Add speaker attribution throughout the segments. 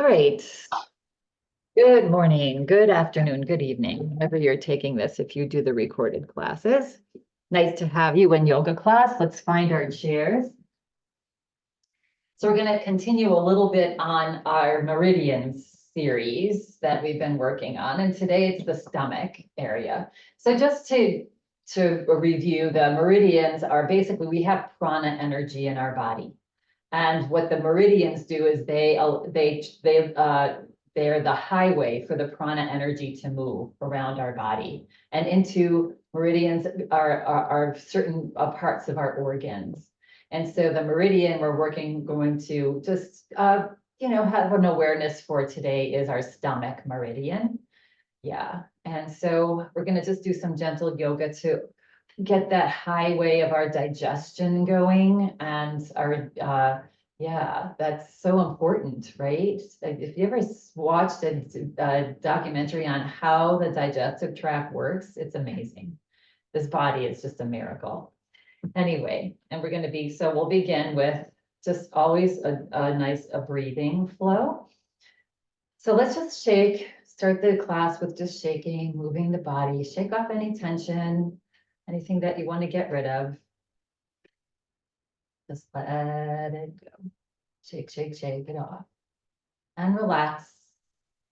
Speaker 1: All right. Good morning, good afternoon, good evening, whenever you're taking this, if you do the recorded classes. Nice to have you in yoga class. Let's find our chairs. So we're going to continue a little bit on our meridians series that we've been working on. And today it's the stomach area. So just to review, the meridians are basically, we have prana energy in our body. And what the meridians do is they're the highway for the prana energy to move around our body. And into meridians are certain parts of our organs. And so the meridian going to just, have an awareness for today is our stomach meridian. Yeah. And so we're going to just do some gentle yoga to get that highway of our digestion going, and our yeah, that's so important, right? If you ever watched a documentary on how the digestive tract works, it's amazing. This body is just a miracle. Anyway, and we'll begin with just always a nice breathing flow. So let's just start the class with just shaking, moving the body, shake off any tension, anything that you want to get rid of. Just let it go. Shake, shake, shake it off. And relax.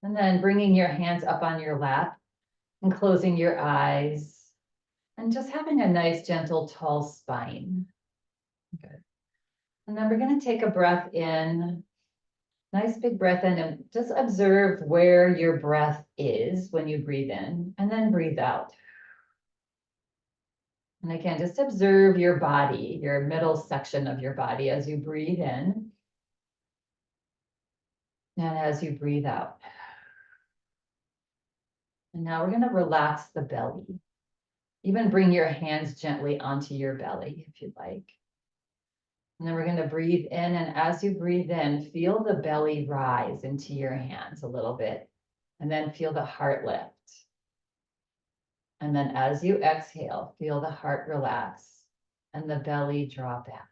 Speaker 1: And then bringing your hands up on your lap and closing your eyes. And just having a nice, gentle, tall spine. Good. And then we're going to take a breath in. Nice big breath in, and just observe where your breath is when you breathe in, and then breathe out. And again, just observe your body, your middle section of your body as you breathe in and as you breathe out. And now we're going to relax the belly. Even bring your hands gently onto your belly if you'd like. And then we're going to breathe in, and as you breathe in, feel the belly rise into your hands a little bit, and then feel the heart lift. And then as you exhale, feel the heart relax and the belly draw back.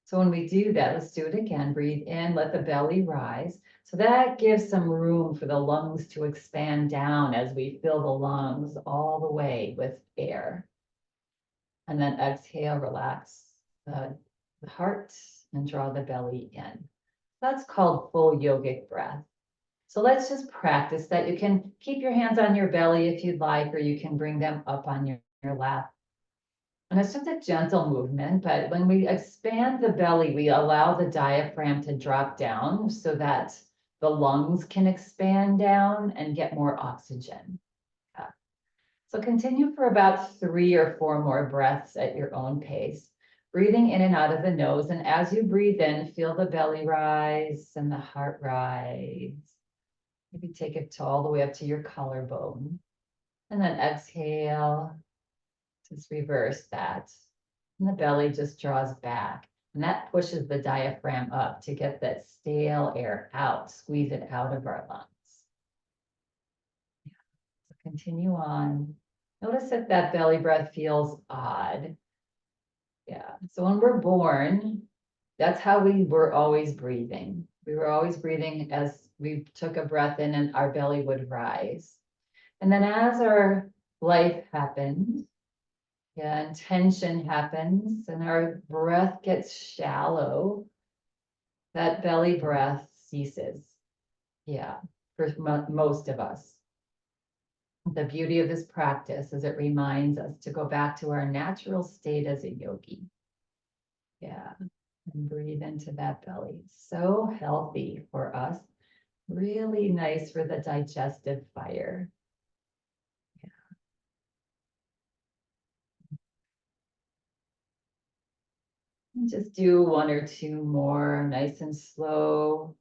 Speaker 1: So when we do that, let's do it again. Breathe in, let the belly rise. So that gives some room for the lungs to expand down as we fill the lungs all the way with air. And then exhale, relax the heart and draw the belly in. That's called full yogic breath. So let's just practice that. You can keep your hands on your belly if you'd like, or you can bring them up on your lap. And it's just a gentle movement, but when we expand the belly, we allow the diaphragm to drop down so that the lungs can expand down and get more oxygen. So continue for about 3 or 4 more breaths at your own pace, breathing in and out of the nose. And as you breathe in, feel the belly rise and the heart rise. Maybe take it all the way up to your collarbone. And then exhale, just reverse that. And the belly just draws back. And that pushes the diaphragm up to get that stale air out, squeeze it out of our lungs. So continue on. Notice if that belly breath feels odd. Yeah, so when we're born, that's how we were always breathing. We were always breathing as we took a breath in and our belly would rise. And then as our life happens, and tension happens and our breath gets shallow, that belly breath ceases. Yeah, for most of us. The beauty of this practice is it reminds us to go back to our natural state as a yogi. Yeah, and breathe into that belly. So healthy for us. Really nice for the digestive fire. Yeah. And just do 1 or 2 more, nice and slow.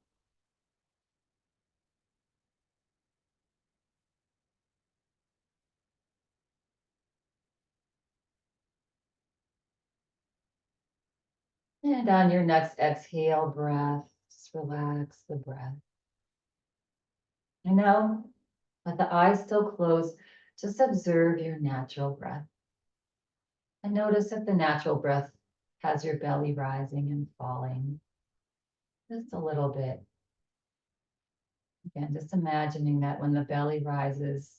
Speaker 1: And on your next exhale breath, just relax the breath. And now, with the eyes still closed, just observe your natural breath. And notice if the natural breath has your belly rising and falling just a little bit. Again, just imagining that when the belly rises,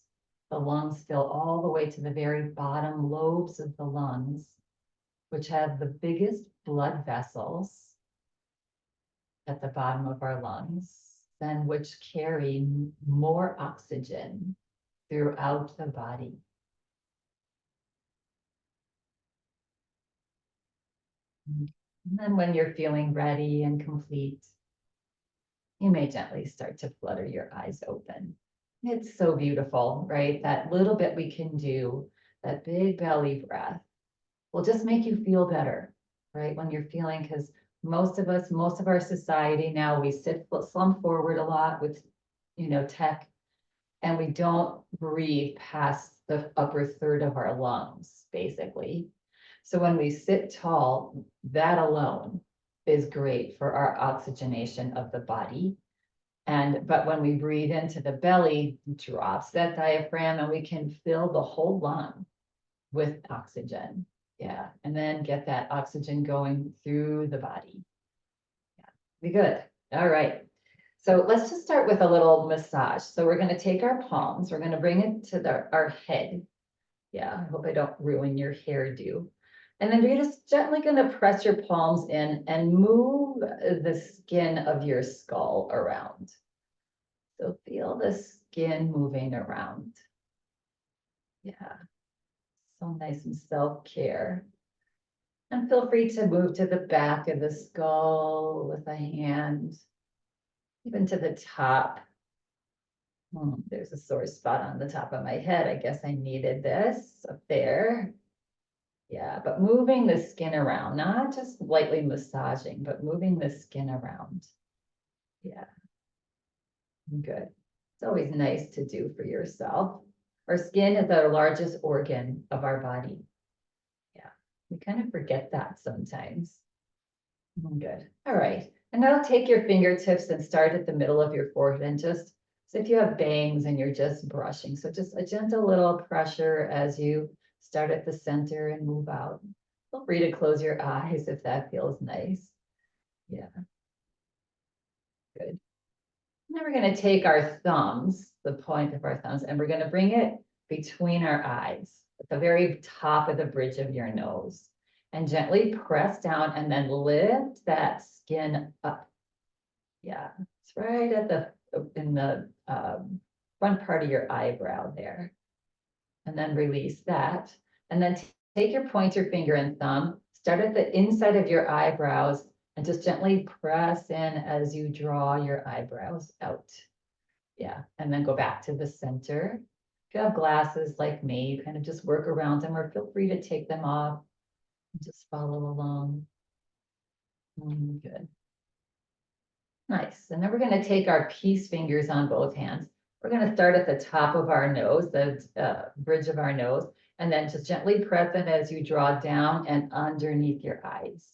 Speaker 1: the lungs fill all the way to the very bottom lobes of the lungs, which have the biggest blood vessels at the bottom of our lungs, then which carry more oxygen throughout the body. And then when you're feeling ready and complete, you may gently start to flutter your eyes open. It's so beautiful, right? That little bit we can do, that big belly breath, will just make you feel better, right? When you're feeling, because most of us, most of our society now, we slump forward a lot with, tech, and we don't breathe past the upper third of our lungs, basically. So when we sit tall, that alone is great for our oxygenation of the body. But when we breathe into the belly, it drops that diaphragm and we can fill the whole lung with oxygen. Yeah, and then get that oxygen going through the body. Yeah, be good. All right. So let's just start with a little massage. So we're going to take our palms, we're going to bring it to our head. Yeah, I hope I don't ruin your hairdo. And then you're just gently going to press your palms in and move the skin of your skull around. So feel the skin moving around. Yeah, so nice and self-care. And feel free to move to the back of the skull with a hand, even to the top. There's a sore spot on the top of my head. I guess I needed this up there. Yeah, but moving the skin around, not just lightly massaging, but moving the skin around. Yeah, good. It's always nice to do for yourself. Our skin is our largest organ of our body. Yeah, we kind of forget that sometimes. Good. All right. And now take your fingertips and start at the middle of your forehead and just, so if you have bangs and you're just brushing, so just a gentle little pressure as you start at the center and move out. Feel free to close your eyes if that feels nice. Yeah. Good. Now we're going to take our thumbs, the point of our thumbs, and we're going to bring it between our eyes at the very top of the bridge of your nose. And gently press down and then lift that skin up. Yeah, it's right at in the front part of your eyebrow there. And then release that. And then take your pointer finger and thumb, start at the inside of your eyebrows and just gently press in as you draw your eyebrows out. Yeah, and then go back to the center. If you have glasses like me, you kind of just work around them or feel free to take them off. Just follow along. Good. Nice. And then we're going to take our peace fingers on both hands. We're going to start at the top of our nose, the bridge of our nose, and then just gently press it as you draw down and underneath your eyes.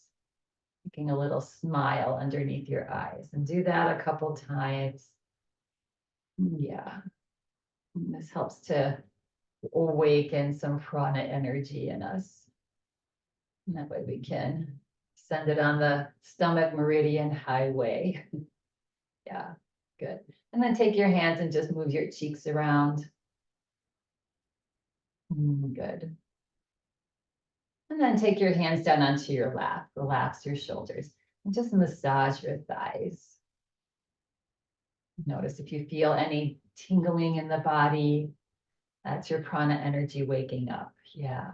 Speaker 1: Making a little smile underneath your eyes. And do that a couple times. Yeah. And this helps to awaken some prana energy in us. And that way we can send it on the stomach meridian highway. Yeah, good. And then take your hands and just move your cheeks around. Good. And then take your hands down onto your lap. Relax your shoulders and just massage your thighs. Notice if you feel any tingling in the body, that's your prana energy waking up. Yeah,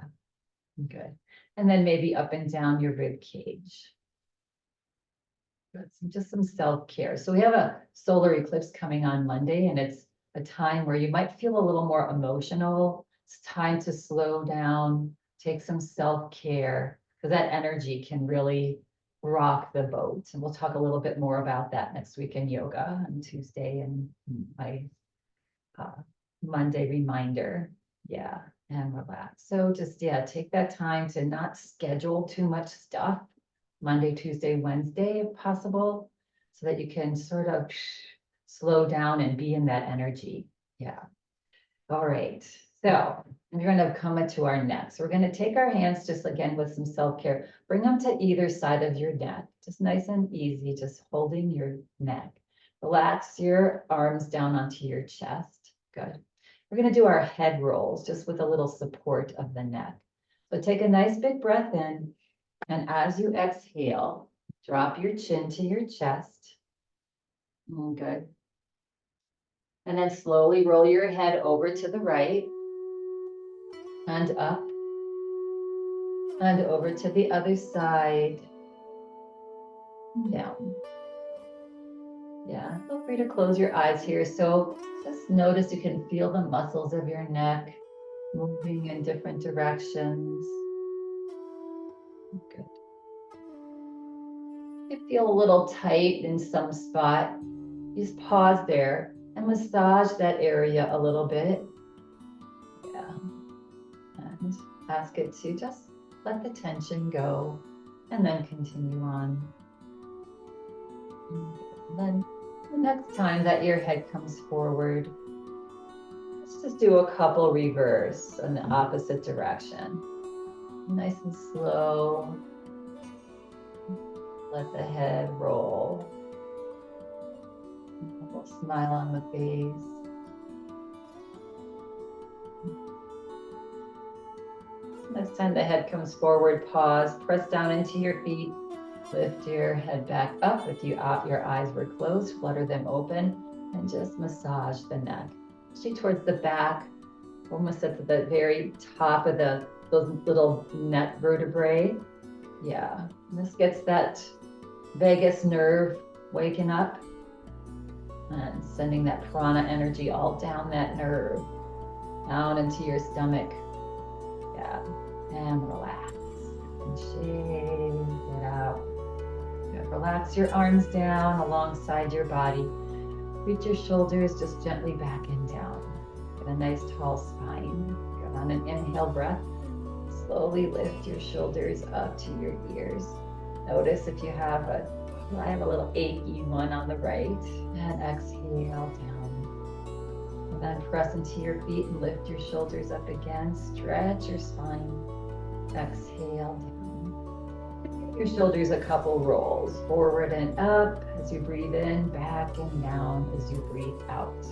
Speaker 1: good. And then maybe up and down your rib cage. Good. Just some self-care. So we have a solar eclipse coming on Monday, and it's a time where you might feel a little more emotional. It's time to slow down, take some self-care, because that energy can really rock the boat. And we'll talk a little bit more about that next week in yoga on Tuesday and my Monday reminder. Yeah, and relax. So just, yeah, take that time to not schedule too much stuff. Monday, Tuesday, Wednesday, if possible, so that you can sort of slow down and be in that energy. Yeah. All right. So we're going to come to our neck. So we're going to take our hands just again with some self-care, bring them to either side of your neck, just nice and easy, just holding your neck. Relax your arms down onto your chest. Good. We're going to do our head rolls just with a little support of the neck. So take a nice big breath in, and as you exhale, drop your chin to your chest. Good. And then slowly roll your head over to the right and up and over to the other side. Down. Yeah, feel free to close your eyes here. So just notice you can feel the muscles of your neck moving in different directions. Good. If you feel a little tight in some spot, just pause there and massage that area a little bit. Yeah. And ask it to just let the tension go and then continue on. And then the next time that your head comes forward, let's just do a couple reverse in the opposite direction. Nice and slow. Let the head roll. A little smile on the face. Next time the head comes forward, pause, press down into your feet, lift your head back up. If your eyes were closed, flutter them open and just massage the neck. Actually towards the back, almost at the very top of those little neck vertebrae. Yeah, and this gets that vagus nerve waking up and sending that prana energy all down that nerve, down into your stomach. Yeah, and relax and shake it out. Good. Relax your arms down alongside your body. Reach your shoulders just gently back and down. Get a nice tall spine. Good. On an inhale breath, slowly lift your shoulders up to your ears. Notice if you have I have a little achy one on the right. And exhale down. And then press into your feet and lift your shoulders up again. Stretch your spine. Exhale down. Give your shoulders a couple rolls. Forward and up as you breathe in, back and down as you breathe out.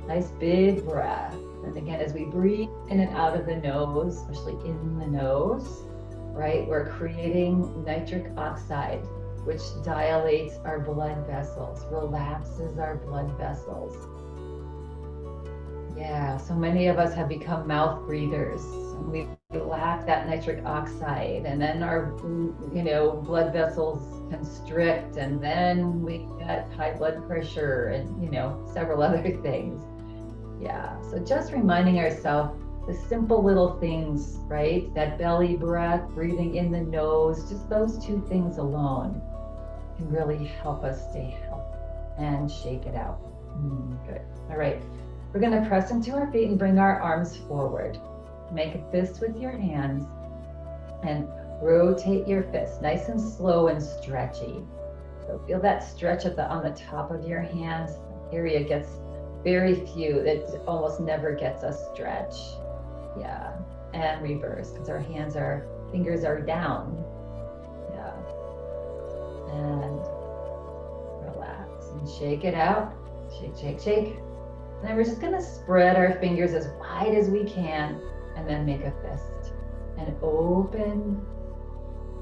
Speaker 1: Nice big breath. And again, as we breathe in and out of the nose, especially in the nose, right, we're creating nitric oxide, which dilates our blood vessels, relaxes our blood vessels. Yeah, so many of us have become mouth breathers. And we lack that nitric oxide, and then our, blood vessels constrict, and then we get high blood pressure and, several other things. Yeah, so just reminding ourselves the simple little things, right? That belly breath, breathing in the nose, just those two things alone can really help us stay healthy and shake it out. Good. All right. We're going to press into our feet and bring our arms forward. Make a fist with your hands and rotate your fist nice and slow and stretchy. So feel that stretch on the top of your hands. Area gets very few. It almost never gets a stretch. Yeah. And reverse, because our fingers are down. Yeah. And relax and shake it out. Shake, shake, shake. And then we're just gonna spread our fingers as wide as we can and then make a fist. And open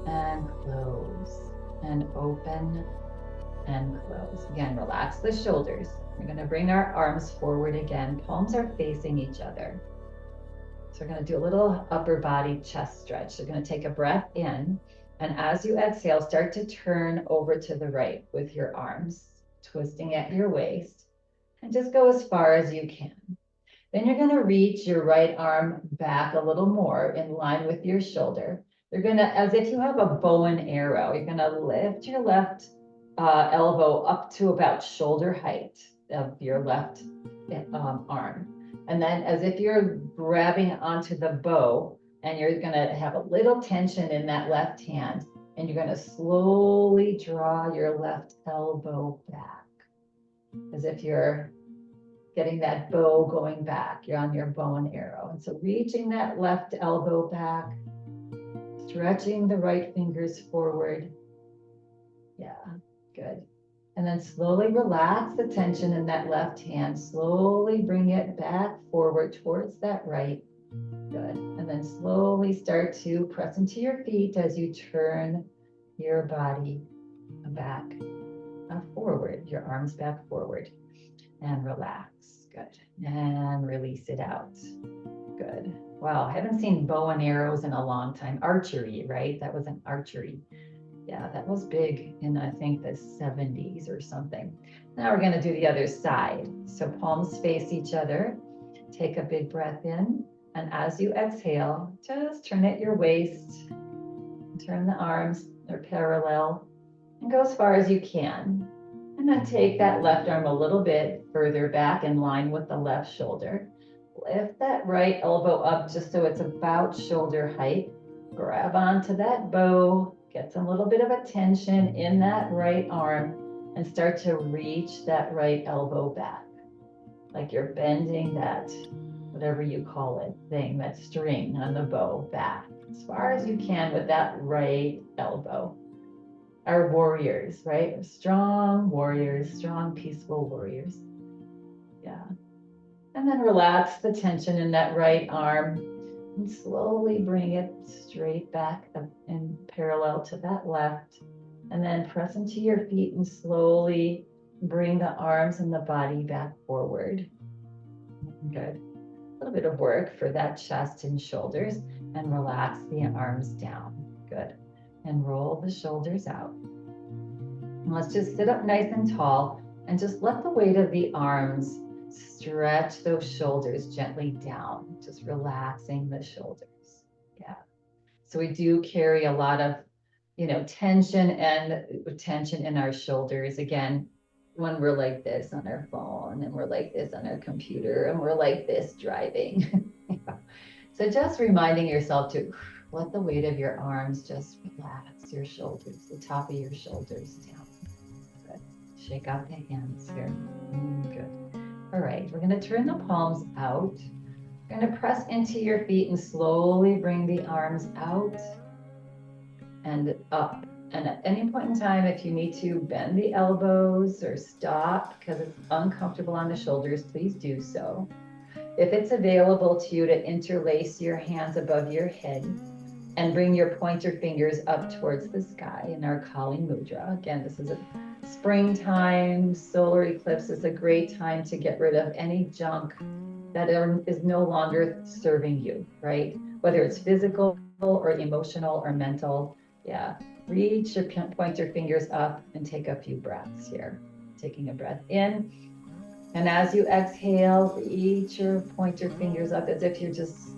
Speaker 1: and close. And open and close. Again, relax the shoulders. We're gonna bring our arms forward again. Palms are facing each other. So we're gonna do a little upper body chest stretch. So we're gonna take a breath in. And as you exhale, start to turn over to the right with your arms, twisting at your waist. And just go as far as you can. Then you're gonna reach your right arm back a little more in line with your shoulder. You're gonna, as if you have a bow and arrow, you're gonna lift your left elbow up to about shoulder height of your left arm. And then as if you're grabbing onto the bow, and you're gonna have a little tension in that left hand, and you're gonna slowly draw your left elbow back, as if you're getting that bow going back. You're on your bow and arrow. And so reaching that left elbow back, stretching the right fingers forward. Yeah, good. And then slowly relax the tension in that left hand. Slowly bring it back forward towards that right. Good. And then slowly start to press into your feet as you turn your body back forward, your arms back forward, and relax. Good. And release it out. Good. Wow, I haven't seen bow and arrows in a long time. Archery, right? That was an archery. Yeah, that was big in, I think, the 70s or something. Now we're going to do the other side. So palms face each other. Take a big breath in. And as you exhale, just turn at your waist. Turn the arms, they're parallel. And go as far as you can. And then take that left arm a little bit further back in line with the left shoulder. Lift that right elbow up just so it's about shoulder height. Grab onto that bow. Get some little bit of a tension in that right arm and start to reach that right elbow back. Like you're bending that, whatever you call it, thing, that string on the bow back as far as you can with that right elbow. Our warriors, right? Strong warriors, strong, peaceful warriors. Yeah. And then relax the tension in that right arm and slowly bring it straight back and parallel to that left. And then press into your feet and slowly bring the arms and the body back forward. Good. A little bit of work for that chest and shoulders, and relax the arms down. Good. And roll the shoulders out. And let's just sit up nice and tall and just let the weight of the arms stretch those shoulders gently down, just relaxing the shoulders. Yeah. So we do carry a lot of, tension in our shoulders. Again, when we're like this on our phone and we're like this on our computer and we're like this driving. So just reminding yourself to let the weight of your arms just relax your shoulders, the top of your shoulders down. Good. Shake out the hands here. Good. All right, we're going to turn the palms out. We're going to press into your feet and slowly bring the arms out and up. And at any point in time, if you need to bend the elbows or stop because it's uncomfortable on the shoulders, please do so. If it's available to you to interlace your hands above your head and bring your pointer fingers up towards the sky in our Kali Mudra. Again, this is a springtime, solar eclipse is a great time to get rid of any junk that is no longer serving you, right? Whether it's physical or emotional or mental. Yeah, reach your pointer fingers up and take a few breaths here. Taking a breath in. And as you exhale, reach your pointer fingers up as if you're just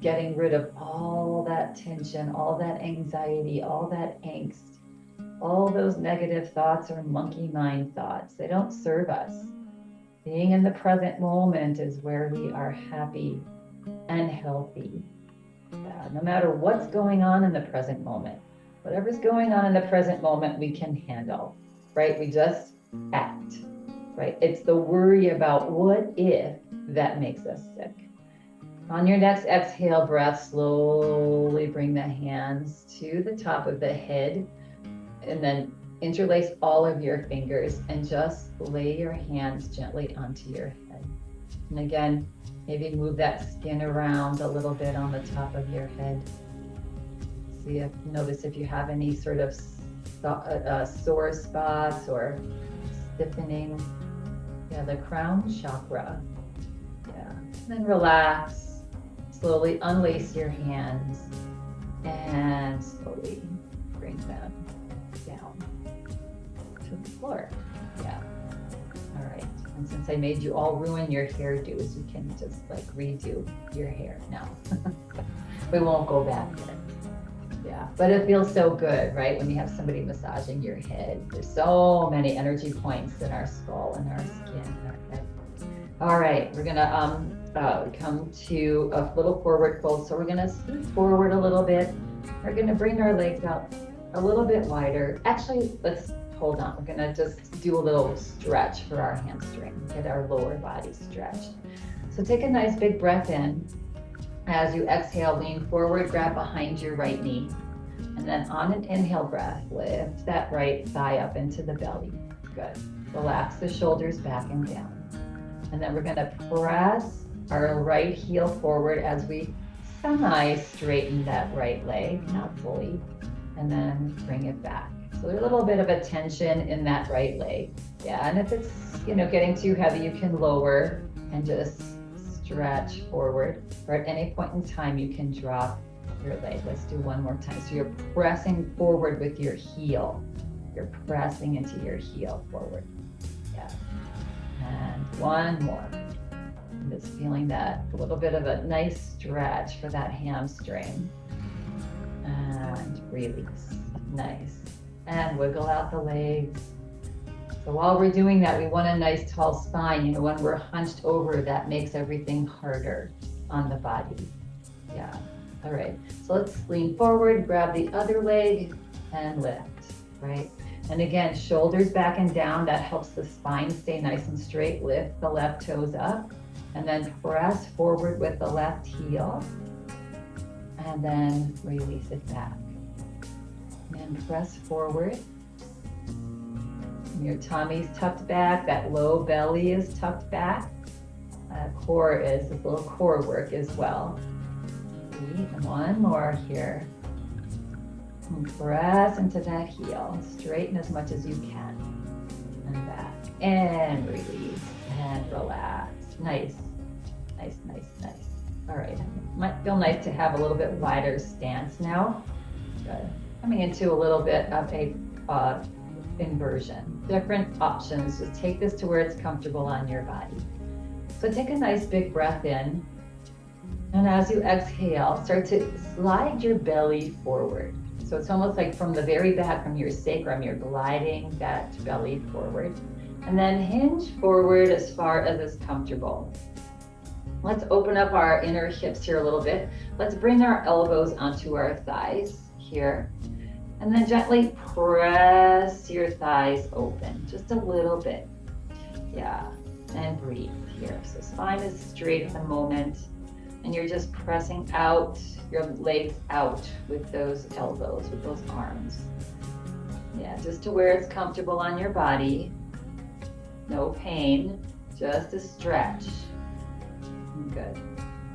Speaker 1: getting rid of all that tension, all that anxiety, all that angst, all those negative thoughts or monkey mind thoughts. They don't serve us. Being in the present moment is where we are happy and healthy. No matter what's going on in the present moment, whatever's going on in the present moment, we can handle, right? We just act, right? It's the worry about what if that makes us sick. On your next exhale breath, slowly bring the hands to the top of the head and then interlace all of your fingers and just lay your hands gently onto your head. And again, maybe move that skin around a little bit on the top of your head. Notice if you have any sort of sore spots or stiffening. Yeah, the crown chakra. Yeah, and then relax. Slowly unlace your hands and slowly bring them down to the floor. Yeah. All right. And since I made you all ruin your hairdos, you can just redo your hair now. We won't go back there. Yeah, but it feels so good, right? When you have somebody massaging your head. There's so many energy points in our skull and our skin and our head. All right, we're gonna come to a little forward fold. So we're gonna scoot forward a little bit. We're gonna bring our legs out a little bit wider. Actually, let's hold on. We're gonna just do a little stretch for our hamstring, get our lower body stretched. So take a nice big breath in. As you exhale, lean forward, grab behind your right knee. And then on an inhale breath, lift that right thigh up into the belly. Good. Relax the shoulders back and down. And then we're gonna press our right heel forward as we semi-straighten that right leg, not fully, and then bring it back. So there's a little bit of a tension in that right leg. Yeah, and if it's, getting too heavy, you can lower and just stretch forward. Or at any point in time, you can drop your leg. Let's do one more time. So you're pressing forward with your heel. You're pressing into your heel forward. Yeah. And one more. I'm just feeling that a little bit of a nice stretch for that hamstring. And release. Nice. And wiggle out the legs. So while we're doing that, we want a nice tall spine. When we're hunched over, that makes everything harder on the body. Yeah. All right. So let's lean forward, grab the other leg, and lift, right? And again, shoulders back and down. That helps the spine stay nice and straight. Lift the left toes up, and then press forward with the left heel, and then release it back. And press forward. Your tummy's tucked back, that low belly is tucked back. Core is a little core work as well. And one more here. And press into that heel. Straighten as much as you can. And back. And release. And relax. Nice. Nice, nice, nice. All right. Might feel nice to have a little bit wider stance now. Good. Coming into a little bit of a inversion. Different options. Just take this to where it's comfortable on your body. So take a nice big breath in. And as you exhale, start to slide your belly forward. So it's almost like from the very back, from your sacrum, you're gliding that belly forward. And then hinge forward as far as is comfortable. Let's open up our inner hips here a little bit. Let's bring our elbows onto our thighs here. And then gently press your thighs open, just a little bit. Yeah, and breathe here. So spine is straight at the moment, and you're just pressing out your legs out with those elbows, with those arms. Yeah, just to where it's comfortable on your body. No pain, just a stretch. Good.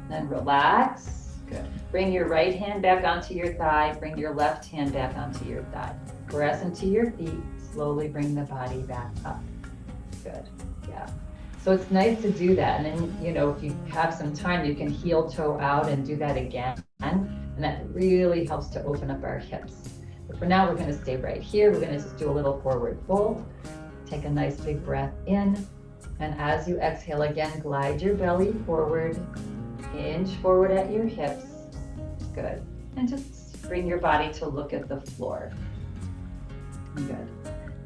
Speaker 1: Then relax. Good. Bring your right hand back onto your thigh. Bring your left hand back onto your thigh. Press into your feet. Slowly bring the body back up. Good. Yeah. So it's nice to do that. And then, if you have some time, you can heel toe out and do that again. And that really helps to open up our hips. But for now, we're going to stay right here. We're going to just do a little forward fold. Take a nice big breath in. And as you exhale again, glide your belly forward. Hinge forward at your hips. Good. And just bring your body to look at the floor. Good.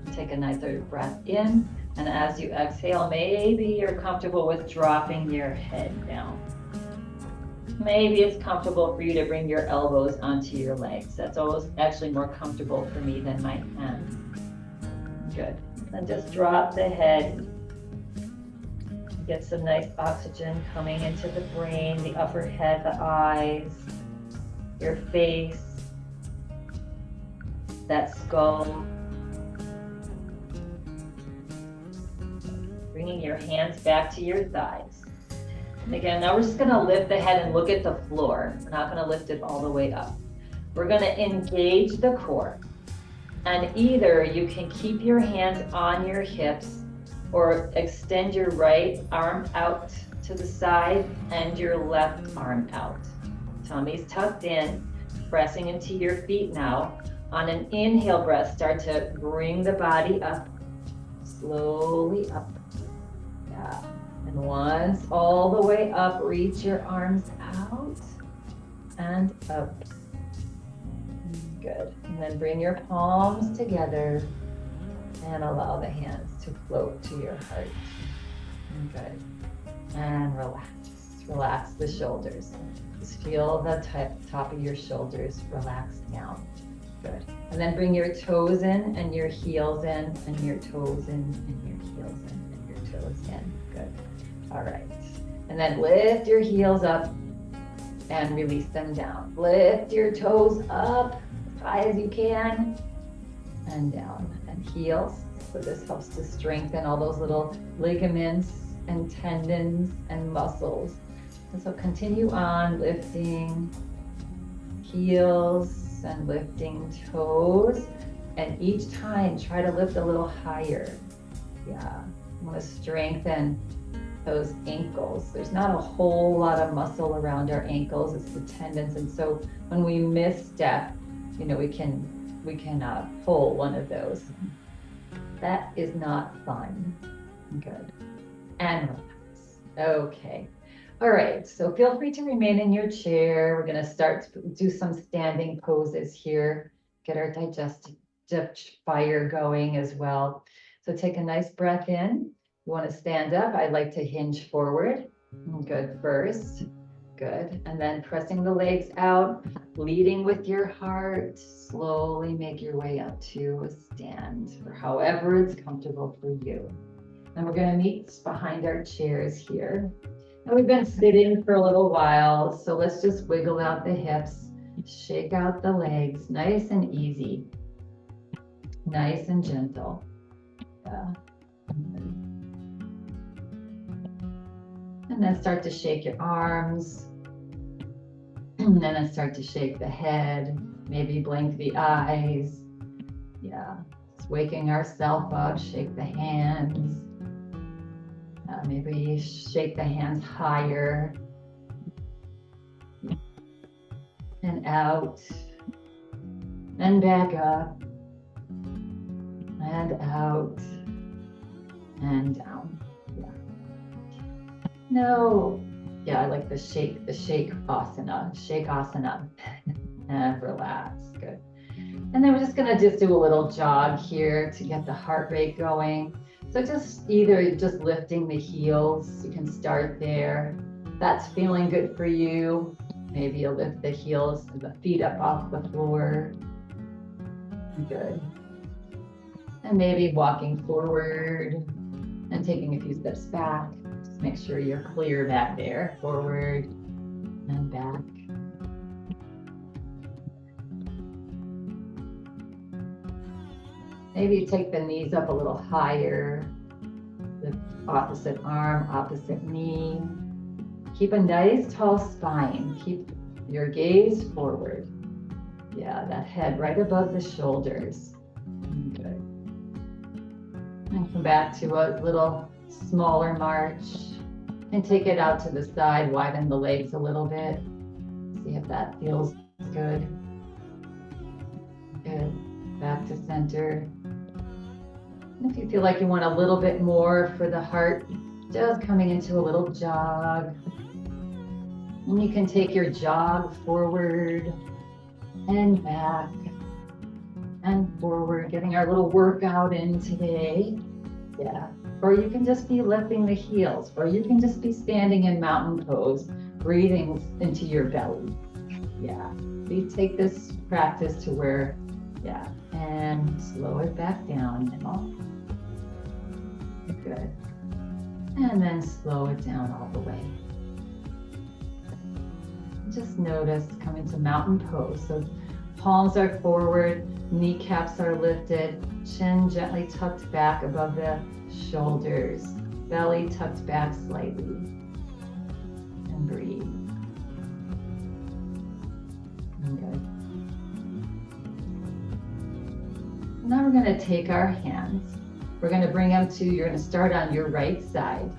Speaker 1: And take a nice big breath in. And as you exhale, maybe you're comfortable with dropping your head down. Maybe it's comfortable for you to bring your elbows onto your legs. That's always actually more comfortable for me than my hands. Good. And just drop the head. Get some nice oxygen coming into the brain, the upper head, the eyes, your face, that skull. Bringing your hands back to your thighs. And again, now we're just going to lift the head and look at the floor. We're not going to lift it all the way up. We're going to engage the core. And either you can keep your hands on your hips or extend your right arm out to the side and your left arm out. Tummy's tucked in, pressing into your feet now. On an inhale breath, start to bring the body up, slowly up. Yeah. And once all the way up, reach your arms out and up. Good. And then bring your palms together and allow the hands to float to your heart. Good. And relax. Relax the shoulders. Just feel the top of your shoulders relax down. Good. And then bring your toes in and your heels in, and your toes in and your heels in, and your toes in. Good. All right. And then lift your heels up and release them down. Lift your toes up as high as you can and down. And heels So this helps to strengthen all those little ligaments and tendons and muscles. And so continue on lifting heels and lifting toes. And each time try to lift a little higher. Yeah, you want to strengthen those ankles. There's not a whole lot of muscle around our ankles, it's the tendons. And so when we misstep, you know, we can pull one of those. That is not fun. Good. And relax. Okay. All right, so feel free to remain in your chair. We're gonna start to do some standing poses here, get our digestive fire going as well. So take a nice breath in. You wanna stand up. I like to hinge forward. Good, first. Good, and then pressing the legs out, leading with your heart. Slowly make your way up to a stand, or however it's comfortable for you. And we're gonna meet behind our chairs here. And we've been sitting for a little while, so let's just wiggle out the hips, shake out the legs, nice and easy, nice and gentle. Yeah. And then start to shake your arms. And then start to shake the head, maybe blink the eyes. Yeah, just waking ourselves up, shake the hands. Maybe shake the hands higher. And out. And back up. And out. And down. Yeah. No. Yeah, I like the shake asana, shake asana, and relax, good. And then we're just gonna do a little jog here to get the heart rate going. So just lifting the heels, you can start there. That's feeling good for you. Maybe you'll lift the heels, the feet up off the floor. Good. And maybe walking forward and taking a few steps back. Make sure you're clear back there, forward and back. Maybe you take the knees up a little higher, the opposite arm, opposite knee. Keep a nice tall spine. Keep your gaze forward. Yeah, that head right above the shoulders. Good. And come back to a little smaller march and take it out to the side, widen the legs a little bit. See if that feels good. Good, back to center. And if you feel like you want a little bit more for the heart, just coming into a little jog. And you can take your jog forward and back and forward, getting our little workout in today. Yeah. Or you can just be lifting the heels, or you can just be standing in mountain pose, breathing into your belly. Yeah, we take this practice to where, yeah, and slow it back down now. Good. And then slow it down all the way. Just notice coming to mountain pose. So palms are forward, kneecaps are lifted, chin gently tucked back above the shoulders, belly tucked back slightly, and breathe. Good. Now we're going to take our hands. We're going to bring them to, you're going to start on your right side,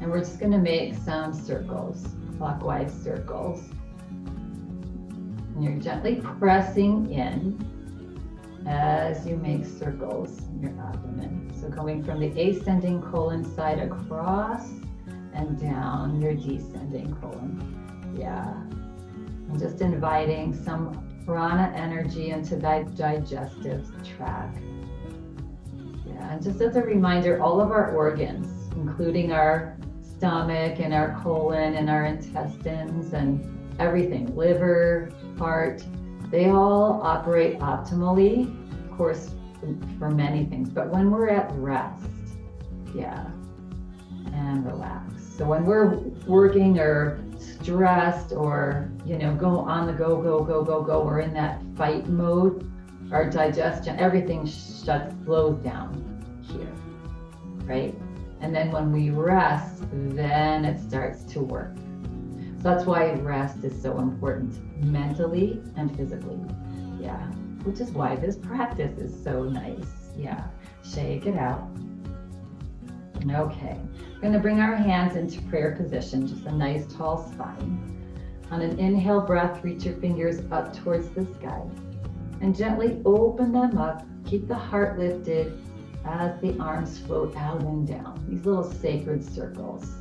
Speaker 1: and we're just going to make some circles, clockwise circles. And you're gently pressing in as you make circles in your abdomen. So going from the ascending colon side across and down your descending colon. Yeah. And just inviting some prana energy into that digestive tract. Yeah, and just as a reminder, all of our organs, including our stomach and our colon and our intestines and everything, liver, heart, they all operate optimally, of course, for many things, but when we're at rest, yeah, and relax. So when we're working or stressed or, go on the go, we're in that fight mode, our digestion, everything slows down here, right? And then when we rest, then it starts to work. So that's why rest is so important, mentally and physically. Yeah, which is why this practice is so nice. Yeah, shake it out. Okay, we're going to bring our hands into prayer position, just a nice tall spine. On an inhale breath, reach your fingers up towards the sky and gently open them up. Keep the heart lifted as the arms float out and down, these little sacred circles.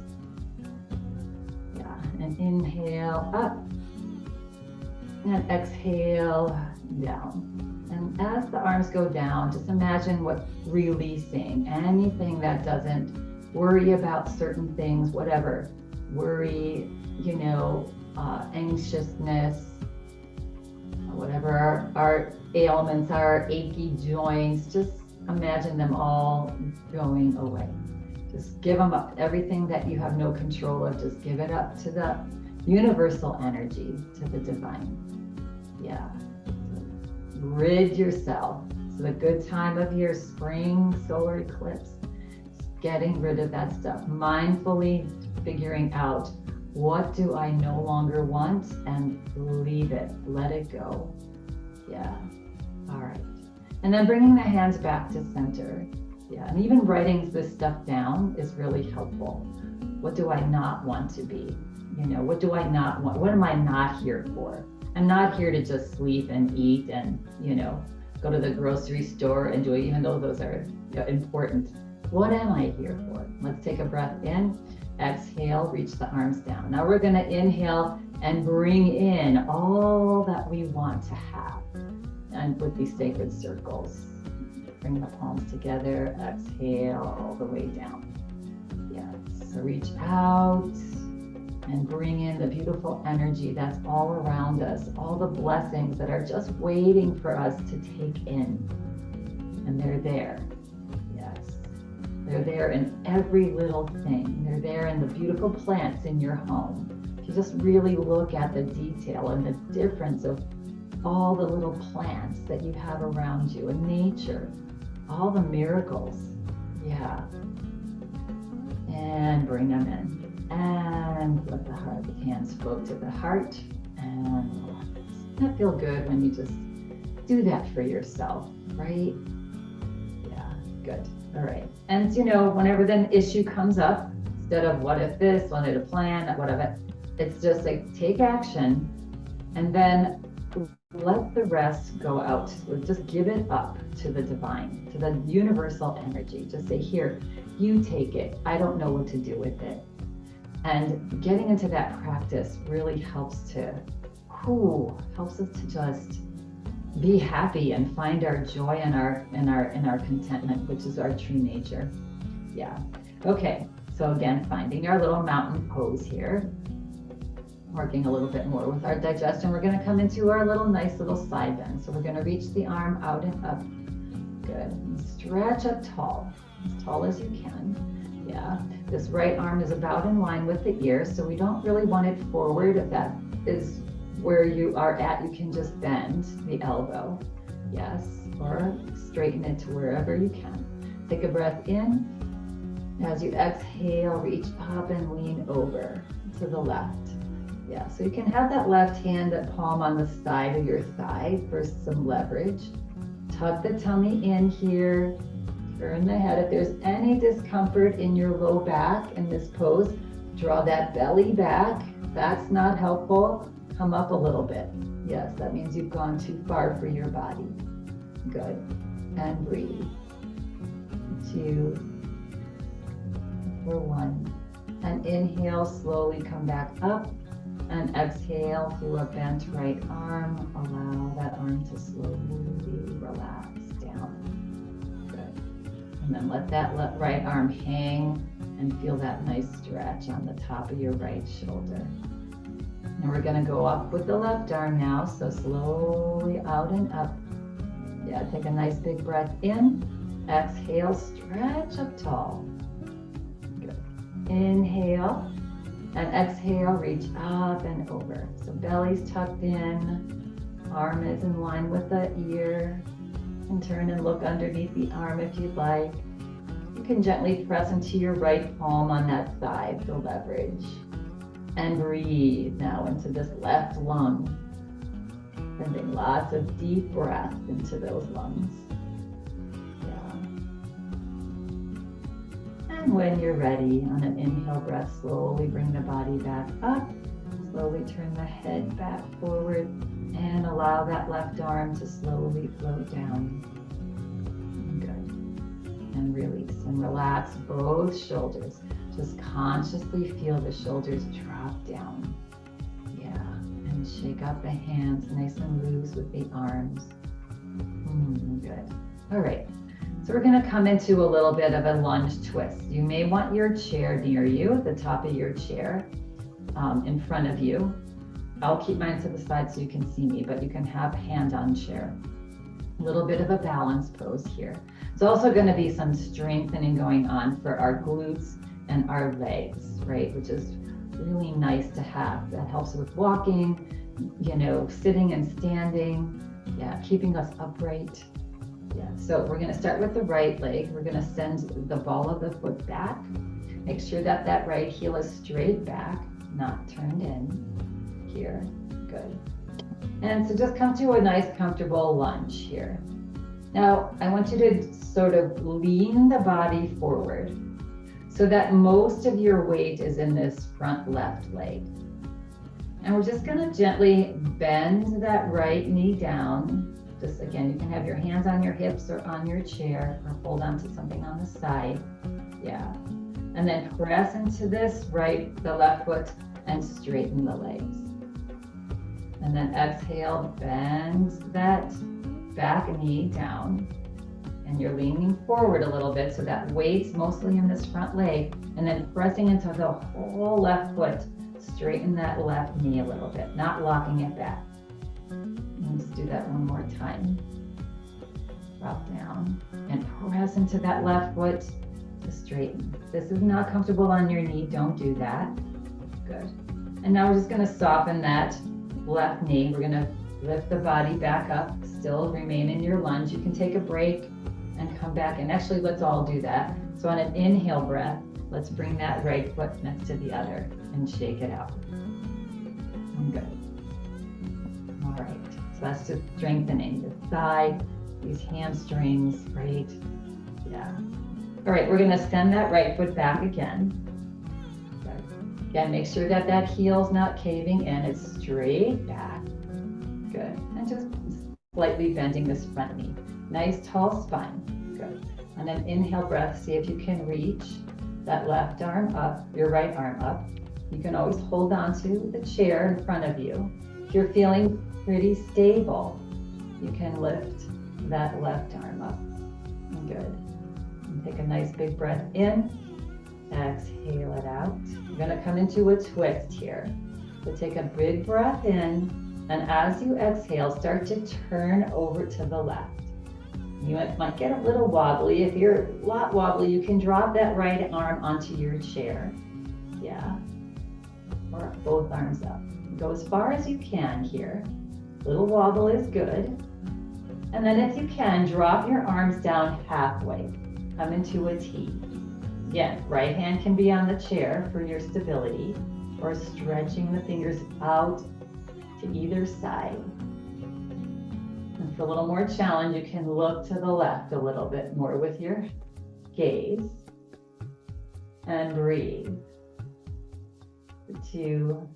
Speaker 1: Yeah, and inhale up and exhale down. And as the arms go down, just imagine what releasing anything that doesn't worry about certain things, whatever, worry, anxiousness, whatever our ailments are, achy joints, just imagine them all going away. Just give them up. Everything that you have no control of, just give it up to the universal energy, to the divine. Yeah. Rid yourself. It's a good time of year, spring, solar eclipse, getting rid of that stuff, mindfully figuring out what do I no longer want and leave it, let it go. Yeah, all right. And then bringing the hands back to center. Yeah, and even writing this stuff down is really helpful. What do I not want to be? What do I not want? What am I not here for? I'm not here to just sleep and eat and, go to the grocery store and do it, even though those are important. What am I here for? Let's take a breath in, exhale, reach the arms down. Now we're going to inhale and bring in all that we want to have. And with these sacred circles, bring the palms together, exhale all the way down. Yes, so reach out and bring in the beautiful energy that's all around us, all the blessings that are just waiting for us to take in. And they're there. Yes. They're there in every little thing. They're there in the beautiful plants in your home. If you just really look at the detail and the difference of all the little plants that you have around you in nature, all the miracles. Yeah. And bring them in. And let the heart, the hands float to the heart and relax. Doesn't that feel good when you just do that for yourself, right? Yeah, good. All right. And whenever an issue comes up, instead of what if this, what if a plan, whatever, it's just like take action and then let the rest go out. Just give it up to the divine, to the universal energy. Just say, here, you take it. I don't know what to do with it. And getting into that practice really helps us to just be happy and find our joy and our contentment, which is our true nature. Yeah. Okay. So again, finding our little mountain pose here. Working a little bit more with our digestion. We're going to come into our nice little side bend. So we're going to reach the arm out and up. Good. And stretch up as tall as you can. Yeah. This right arm is about in line with the ear, so we don't really want it forward. If that is where you are at, you can just bend the elbow. Yes. Or straighten it to wherever you can. Take a breath in. As you exhale, reach up and lean over to the left. Yeah, so you can have that left hand, that palm on the side of your thigh for some leverage. Tuck the tummy in here, turn the head. If there's any discomfort in your low back in this pose, draw that belly back. If that's not helpful, come up a little bit. Yes, that means you've gone too far for your body. Good. And breathe. 2, for 1. And inhale, slowly come back up. And exhale through a bent right arm. Allow that arm to slowly relax down. Good. And then let that right arm hang and feel that nice stretch on the top of your right shoulder. And we're going to go up with the left arm now. So slowly out and up. Yeah, take a nice big breath in. Exhale, stretch up tall. Good. Inhale. And exhale, reach up and over. So belly's tucked in, arm is in line with the ear. And turn and look underneath the arm if you'd like. can gently press into your right palm on that thigh for leverage. And breathe now into this left lung. Sending lots of deep breath into those lungs. And when you're ready, on an inhale breath, slowly bring the body back up. Slowly turn the head back forward and allow that left arm to slowly float down. Good. And release and relax both shoulders. Just consciously feel the shoulders drop down. Yeah. And shake out the hands nice and loose with the arms. Good. All right. So we're going to come into a little bit of a lunge twist. You may want your chair near you, at the top of your chair, in front of you. I'll keep mine to the side so you can see me, but you can have hand on chair. A little bit of a balance pose here. It's also going to be some strengthening going on for our glutes and our legs, right? Which is really nice to have. That helps with walking, sitting and standing. Yeah, keeping us upright. Yeah, so we're going to start with the right leg. We're going to send the ball of the foot back. Make sure that that right heel is straight back, not turned in. Here, good. And so just come to a nice comfortable lunge here. Now, I want you to sort of lean the body forward so that most of your weight is in this front left leg. And we're just going to gently bend that right knee down. Just again, you can have your hands on your hips or on your chair or hold on to something on the side. Yeah. And then press into this the left foot and straighten the legs. And then exhale, bend that back knee down. And you're leaning forward a little bit so that weight's mostly in this front leg. And then pressing into the whole left foot, straighten that left knee a little bit, not locking it back. Let's do that one more time. Drop down and press into that left foot to straighten. If this is not comfortable on your knee, don't do that. Good. And now we're just going to soften that left knee. We're going to lift the body back up, still remain in your lunge. You can take a break and come back. And actually, let's all do that. So on an inhale breath, let's bring that right foot next to the other and shake it out. Good. All right. So that's just strengthening the thigh, these hamstrings, right? Yeah. All right, we're gonna send that right foot back again. Good. Again, make sure that that heel's not caving in, it's straight back. Good, and just slightly bending this front knee. Nice tall spine, good. And then inhale breath, see if you can reach that left arm up, your right arm up. You can always hold on to the chair in front of you. If you're feeling pretty stable, you can lift that left arm up. Good. And take a nice big breath in. Exhale it out. You're going to come into a twist here. So take a big breath in, and as you exhale, start to turn over to the left. You might get a little wobbly. If you're a lot wobbly, you can drop that right arm onto your chair. Yeah. Or both arms up. Go as far as you can here. Little wobble is good. And then if you can, drop your arms down halfway. Come into a T. Again, right hand can be on the chair for your stability, or stretching the fingers out to either side. And for a little more challenge, you can look to the left a little bit more with your gaze. And breathe. For 2,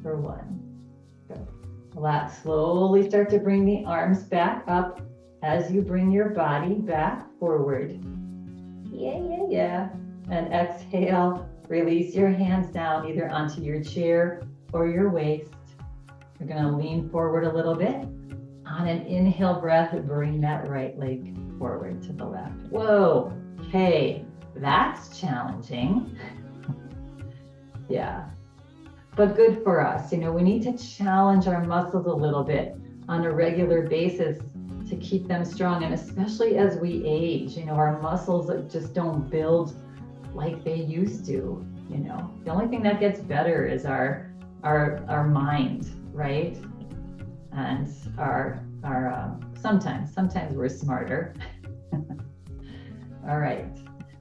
Speaker 1: for 1. Good. Relax, slowly start to bring the arms back up as you bring your body back forward. Yeah. And exhale, release your hands down either onto your chair or your waist. You're gonna lean forward a little bit. On an inhale breath, bring that right leg forward to the left. Whoa, okay, that's challenging. Yeah. But good for us. We need to challenge our muscles a little bit on a regular basis to keep them strong. And especially as we age, our muscles just don't build like they used to. The only thing that gets better is our mind, right? And our sometimes we're smarter. All right.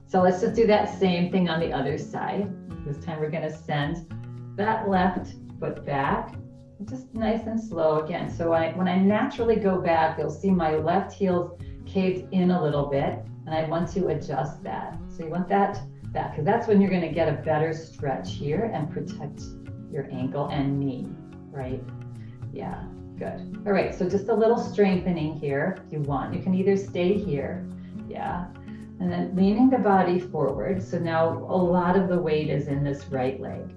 Speaker 1: So let's just do that same thing on the other side. This time we're going to send that left foot back, just nice and slow again. So when I naturally go back, you'll see my left heel's caved in a little bit, and I want to adjust that. So you want that back, because that's when you're going to get a better stretch here and protect your ankle and knee, right? Yeah, good. All right, so just a little strengthening here if you want. You can either stay here, yeah, and then leaning the body forward. So now a lot of the weight is in this right leg.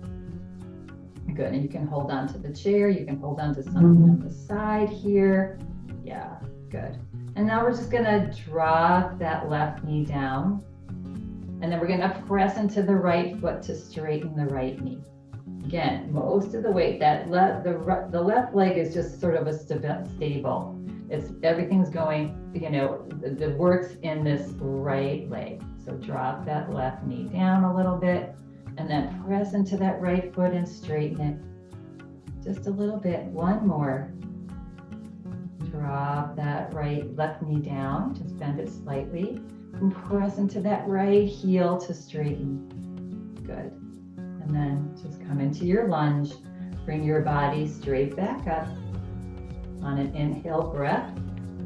Speaker 1: Good, and you can hold on to the chair, you can hold on to something on the side here. Yeah, good. And now we're just gonna drop that left knee down, and then we're gonna press into the right foot to straighten the right knee. Again, most of the weight, the left leg is just sort of a stable. Everything's going, you know, the work's in this right leg. So drop that left knee down a little bit, and then press into that right foot and straighten it. Just a little bit, one more. Drop that left knee down, just bend it slightly, and press into that right heel to straighten. Good. And then just come into your lunge. Bring your body straight back up. On an inhale breath,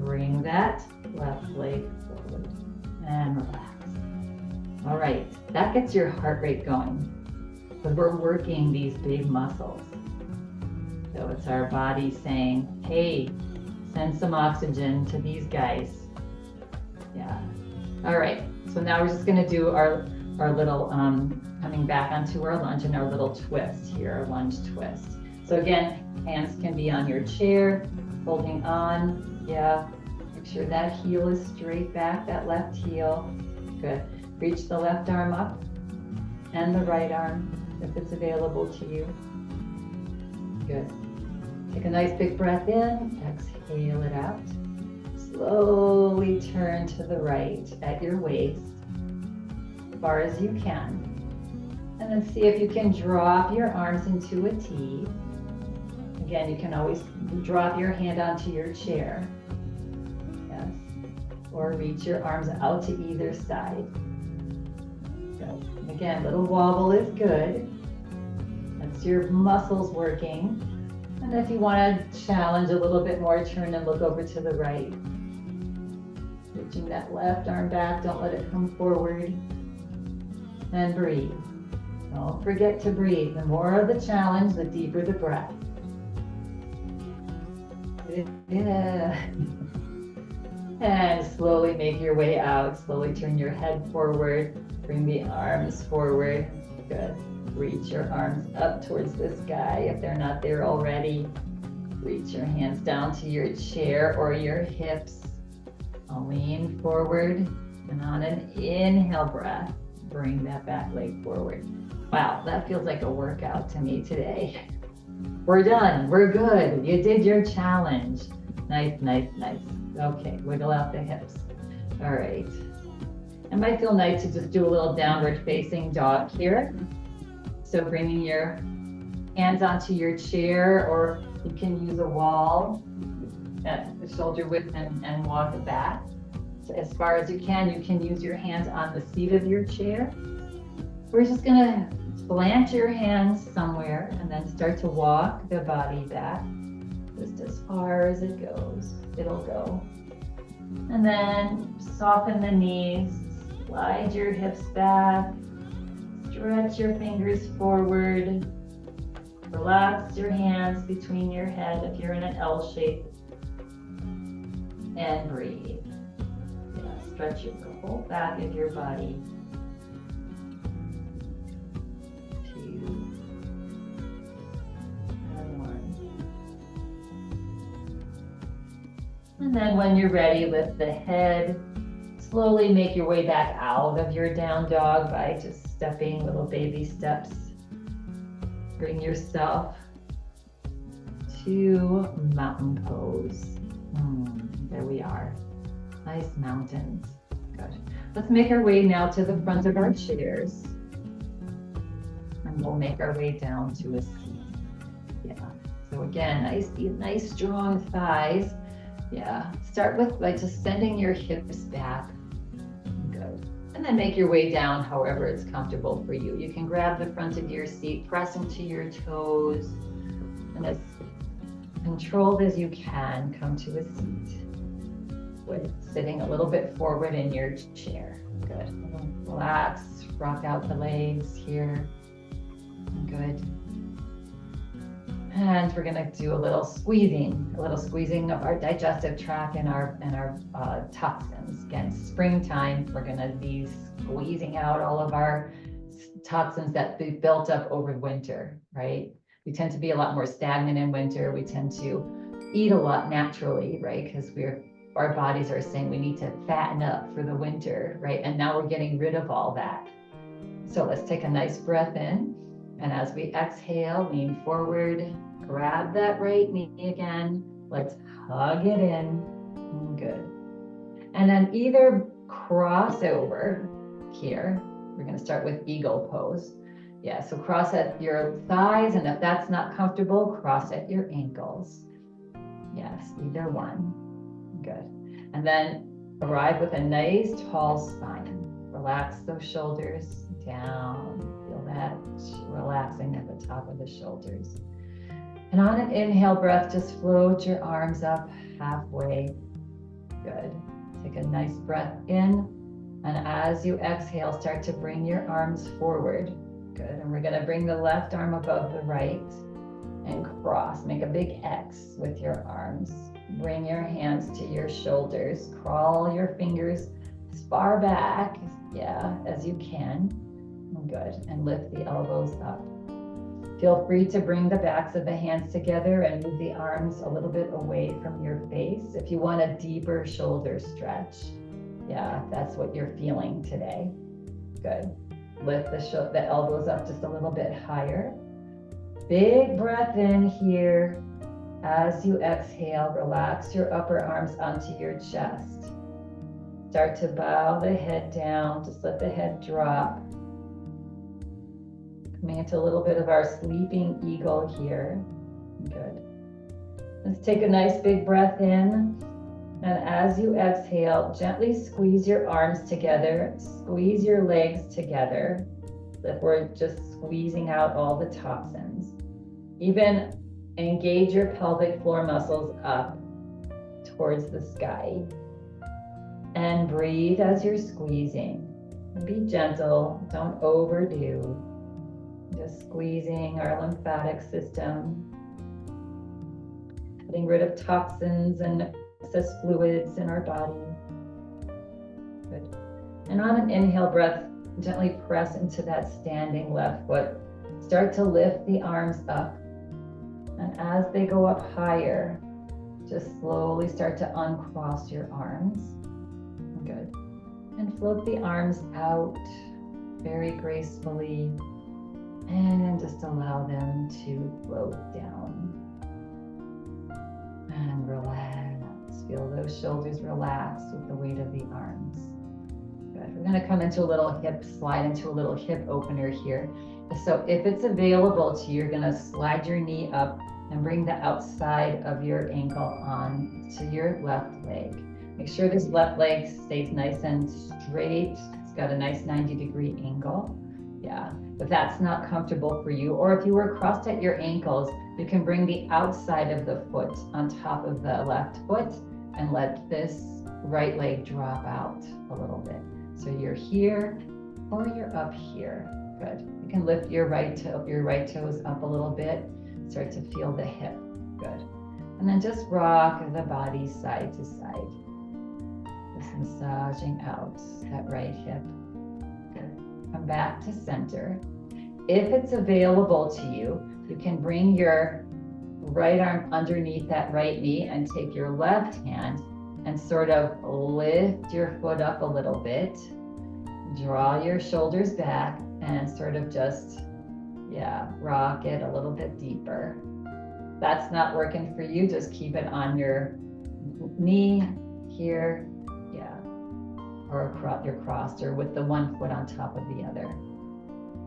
Speaker 1: bring that left leg forward and relax. All right, that gets your heart rate going, because we're working these big muscles. So it's our body saying, hey, send some oxygen to these guys. Yeah. All right, so now we're just gonna do our little, coming back onto our lunge and our little twist here, our lunge twist. So again, hands can be on your chair, holding on, yeah. Make sure that heel is straight back, that left heel. Good. Reach the left arm up and the right arm if it's available to you. Good. Take a nice big breath in, exhale it out. Slowly turn to the right at your waist, as far as you can. And then see if you can drop your arms into a T. Again, you can always drop your hand onto your chair. Yes. Or reach your arms out to either side. Good. Again, little wobble is good. That's your muscles working. And if you want to challenge a little bit more, turn and look over to the right. Reaching that left arm back, don't let it come forward. And breathe. Don't forget to breathe. The more of the challenge, the deeper the breath. Yeah. And slowly make your way out. Slowly turn your head forward. Bring the arms forward. Good. Reach your arms up towards the sky if they're not there already. Reach your hands down to your chair or your hips. I'll lean forward, and on an inhale breath, bring that back leg forward. Wow, that feels like a workout to me today. We're done. We're good. You did your challenge. Nice, nice, nice. Okay, wiggle out the hips. All right. It might feel nice to just do a little downward facing dog here. So bringing your hands onto your chair, or you can use a wall at the shoulder width and walk it back. So as far as you can use your hands on the seat of your chair. We're just gonna plant your hands somewhere and then start to walk the body back just as far as it goes. It'll go. And then soften the knees, slide your hips back, stretch your fingers forward, relax your hands between your head if you're in an L shape, and breathe. Yeah, stretch the whole back of your body. 2 and 1. And then when you're ready, lift the head. Slowly make your way back out of your down dog by just stepping little baby steps. Bring yourself to mountain pose. There we are. Nice mountains. Good. Let's make our way now to the front of our chairs. And we'll make our way down to a seat. Yeah. So again, nice strong thighs. Yeah. Start with by just sending your hips back. Good. And then make your way down however it's comfortable for you. You can grab the front of your seat, press into your toes, and as controlled as you can, come to a seat with sitting a little bit forward in your chair. Good. Relax, rock out the legs here. Good. And we're gonna do a little squeezing of our digestive tract and our toxins. Again, springtime, we're gonna be squeezing out all of our toxins that we built up over winter, right? We tend to be a lot more stagnant in winter. We tend to eat a lot naturally, right? Because our bodies are saying we need to fatten up for the winter, right? And now we're getting rid of all that. So let's take a nice breath in. And as we exhale, lean forward, grab that right knee again. Let's hug it in. Good. And then either cross over here. We're going to start with eagle pose. Yeah, so cross at your thighs. And if that's not comfortable, cross at your ankles. Yes, either one. Good. And then arrive with a nice tall spine. Relax those shoulders down. Feel that relaxing at the top of the shoulders. And on an inhale breath, just float your arms up halfway. Good. Take a nice breath in. And as you exhale, start to bring your arms forward. Good. And we're going to bring the left arm above the right and cross. Make a big X with your arms. Bring your hands to your shoulders. Crawl your fingers as far back, as you can. Good. And lift the elbows up. Feel free to bring the backs of the hands together and move the arms a little bit away from your face if you want a deeper shoulder stretch. Yeah, if that's what you're feeling today. Good. Lift the elbows up just a little bit higher. Big breath in here. As you exhale, relax your upper arms onto your chest. Start to bow the head down. Just let the head drop. Coming into a little bit of our sleeping eagle here. Good. Let's take a nice big breath in. And as you exhale, gently squeeze your arms together. Squeeze your legs together. That we're just squeezing out all the toxins. Even engage your pelvic floor muscles up towards the sky. And breathe as you're squeezing. Be gentle, don't overdo. Just squeezing our lymphatic system. Getting rid of toxins and excess fluids in our body. Good. And on an inhale breath, gently press into that standing left foot. Start to lift the arms up. And as they go up higher, just slowly start to uncross your arms. Good. And float the arms out very gracefully. And just allow them to float down. And relax. Feel those shoulders relax with the weight of the arms. Good. We're going to come into a little hip, slide into a little hip opener here. So if it's available to you, you're going to slide your knee up and bring the outside of your ankle on to your left leg. Make sure this left leg stays nice and straight. It's got a nice 90-degree angle. Yeah, if that's not comfortable for you, or if you were crossed at your ankles, you can bring the outside of the foot on top of the left foot and let this right leg drop out a little bit. So you're here or you're up here. Good. You can lift your right toes up a little bit. Start to feel the hip. Good. And then just rock the body side to side. Just massaging out that right hip. Good. Come back to center. If it's available to you, you can bring your right arm underneath that right knee and take your left hand and sort of lift your foot up a little bit. Draw your shoulders back and sort of just, rock it a little bit deeper. If that's not working for you, just keep it on your knee here, or you're crossed or with the one foot on top of the other.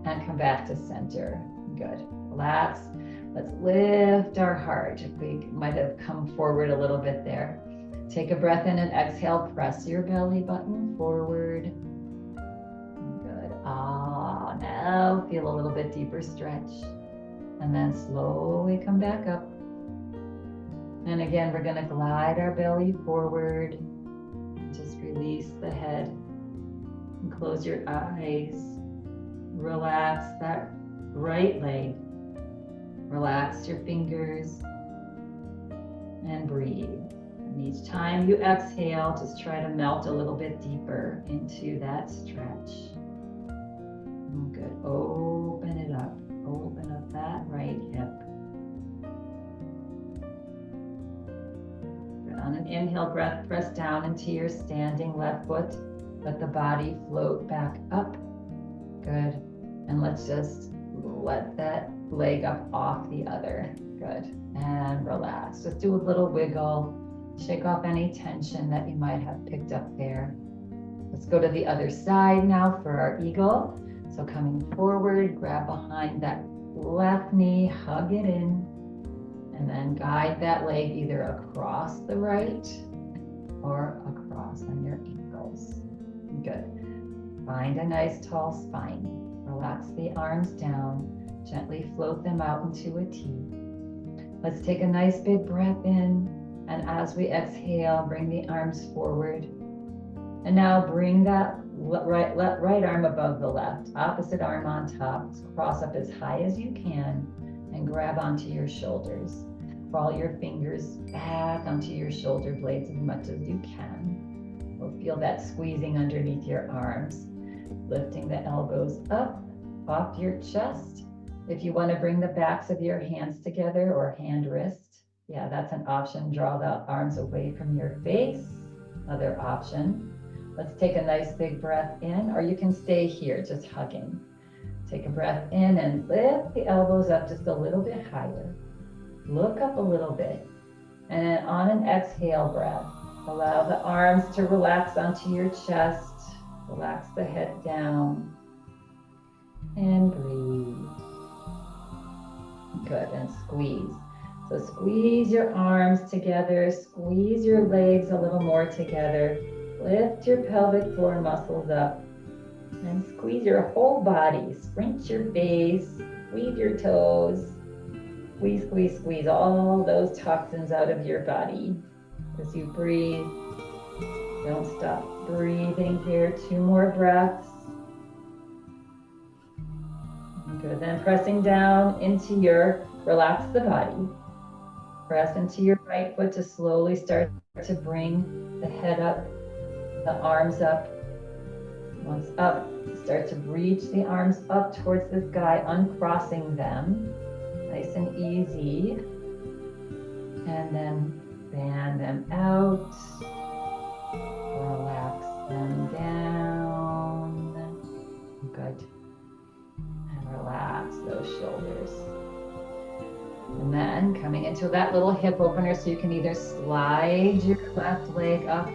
Speaker 1: And come back to center. Good. Relax. Let's lift our heart. We might have come forward a little bit there. Take a breath in and exhale. Press your belly button forward. now feel a little bit deeper stretch. And then slowly come back up. And again, we're going to glide our belly forward. Just release the head. And close your eyes. Relax that right leg. Relax your fingers. And breathe. And each time you exhale, just try to melt a little bit deeper into that stretch. Good. Open it up. Open up that right hip. Good. On an inhale breath, press down into your standing left foot. Let the body float back up. Good. And let's just let that leg up off the other. Good. And relax. Just do a little wiggle. Shake off any tension that you might have picked up there. Let's go to the other side now for our eagle. So coming forward, grab behind that left knee, hug it in, and then guide that leg either across the right or across on your ankles. Good. Find a nice tall spine. Relax the arms down. Gently float them out into a T. Let's take a nice big breath in. And as we exhale, bring the arms forward. And now bring that right arm above the left, opposite arm on top. Cross up as high as you can and grab onto your shoulders. Crawl your fingers back onto your shoulder blades as much as you can. We'll feel that squeezing underneath your arms. Lifting the elbows up off your chest. If you want to bring the backs of your hands together or hand wrist, yeah, that's an option. Draw the arms away from your face. Other option. Let's take a nice big breath in, or you can stay here, just hugging. Take a breath in and lift the elbows up just a little bit higher. Look up a little bit. And then on an exhale breath, allow the arms to relax onto your chest. Relax the head down. And breathe. Good, and squeeze. So squeeze your arms together, squeeze your legs a little more together, lift your pelvic floor muscles up, and squeeze your whole body. Scrunch your face, squeeze your toes, squeeze, squeeze, squeeze all those toxins out of your body. As you breathe, don't stop breathing here. 2 more breaths. Good, then pressing down into your, relax the body. Press into your right foot to slowly start to bring the head up, the arms up. Once up, start to reach the arms up towards the sky, uncrossing them. Nice and easy. And then fan them out. Relax them down. Good. And relax those shoulders. And then coming into that little hip opener, so you can either slide your left leg up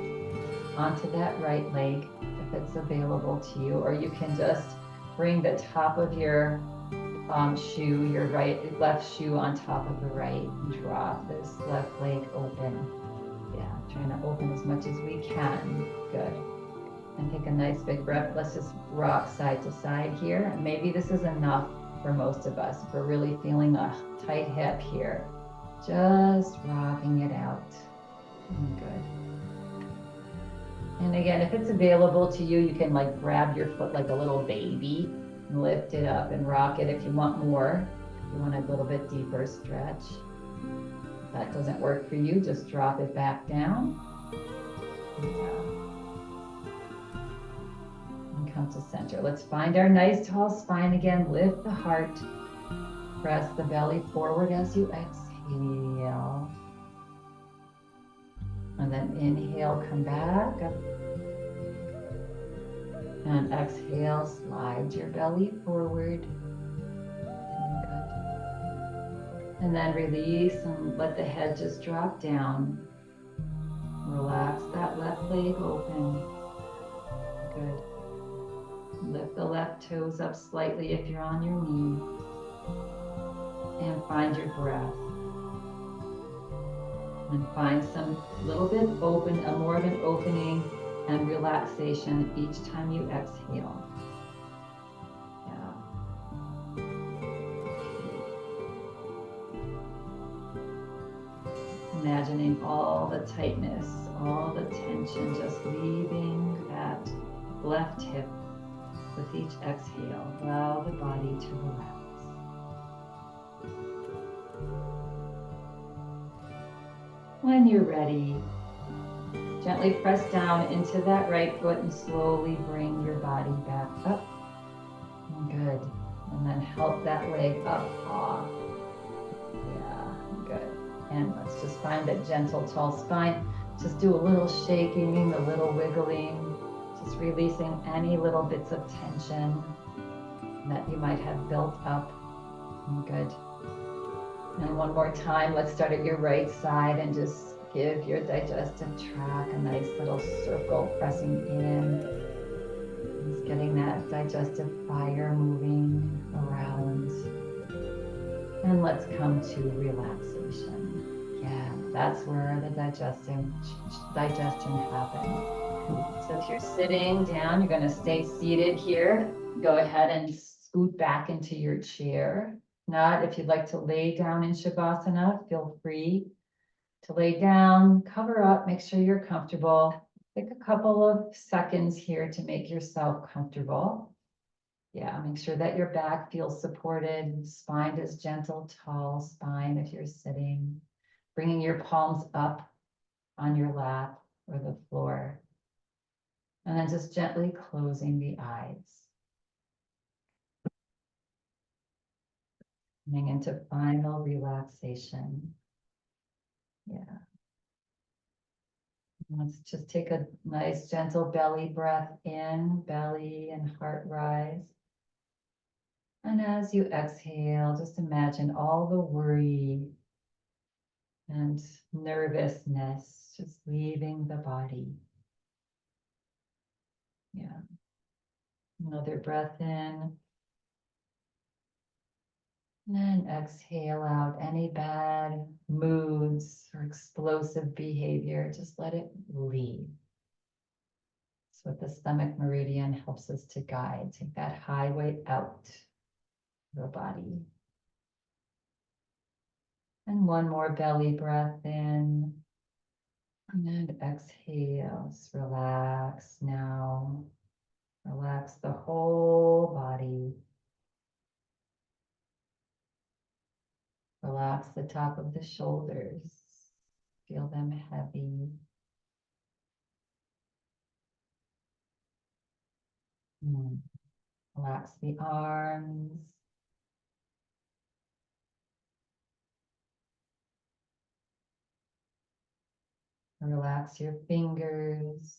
Speaker 1: onto that right leg if it's available to you, or you can just bring the top of your shoe, your left shoe on top of the right, and drop this left leg open. Yeah, trying to open as much as we can. Good. And take a nice big breath. Let's just rock side to side here. And maybe this is enough for most of us. If we're really feeling a tight hip here, just rocking it out. Good. And again, if it's available to you, you can like grab your foot like a little baby and lift it up and rock it if you want more. If you want a little bit deeper stretch. If that doesn't work for you, just drop it back down. And come to center. Let's find our nice tall spine again. Lift the heart. Press the belly forward as you exhale. And then inhale, come back up. And exhale, slide your belly forward. Good. And then release and let the head just drop down. Relax that left leg open. Good. Lift the left toes up slightly if you're on your knee. And find your breath. And find some little bit more of an opening and relaxation each time you exhale. Yeah. Imagining all the tightness, all the tension, just leaving that left hip with each exhale. Allow the body to relax. When you're ready, gently press down into that right foot and slowly bring your body back up. Good. And then help that leg up off. Yeah, good. And let's just find that gentle, tall spine. Just do a little shaking, a little wiggling, just releasing any little bits of tension that you might have built up. Good. And one more time, let's start at your right side and just give your digestive tract a nice little circle, pressing in. Just getting that digestive fire moving around. And let's come to relaxation. Yeah, that's where the digestion happens. So if you're sitting down, you're going to stay seated here. Go ahead and scoot back into your chair. Not if you'd like to lay down in Shavasana, feel free to lay down, cover up, make sure you're comfortable. Take a couple of seconds here to make yourself comfortable. Yeah, make sure that your back feels supported, spine is gentle, tall spine if you're sitting. Bringing your palms up on your lap or the floor. And then just gently closing the eyes. Coming into final relaxation. Yeah. Let's just take a nice gentle belly breath in, belly and heart rise. And as you exhale, just imagine all the worry and nervousness just leaving the body. Yeah. Another breath in. And then exhale out any bad moods or explosive behavior. Just let it leave. That's what the stomach meridian helps us to guide. Take that highway out of the body. And one more belly breath in. And then exhale. Just relax now. Relax the whole body. Relax the top of the shoulders. Feel them heavy. Relax the arms. Relax your fingers.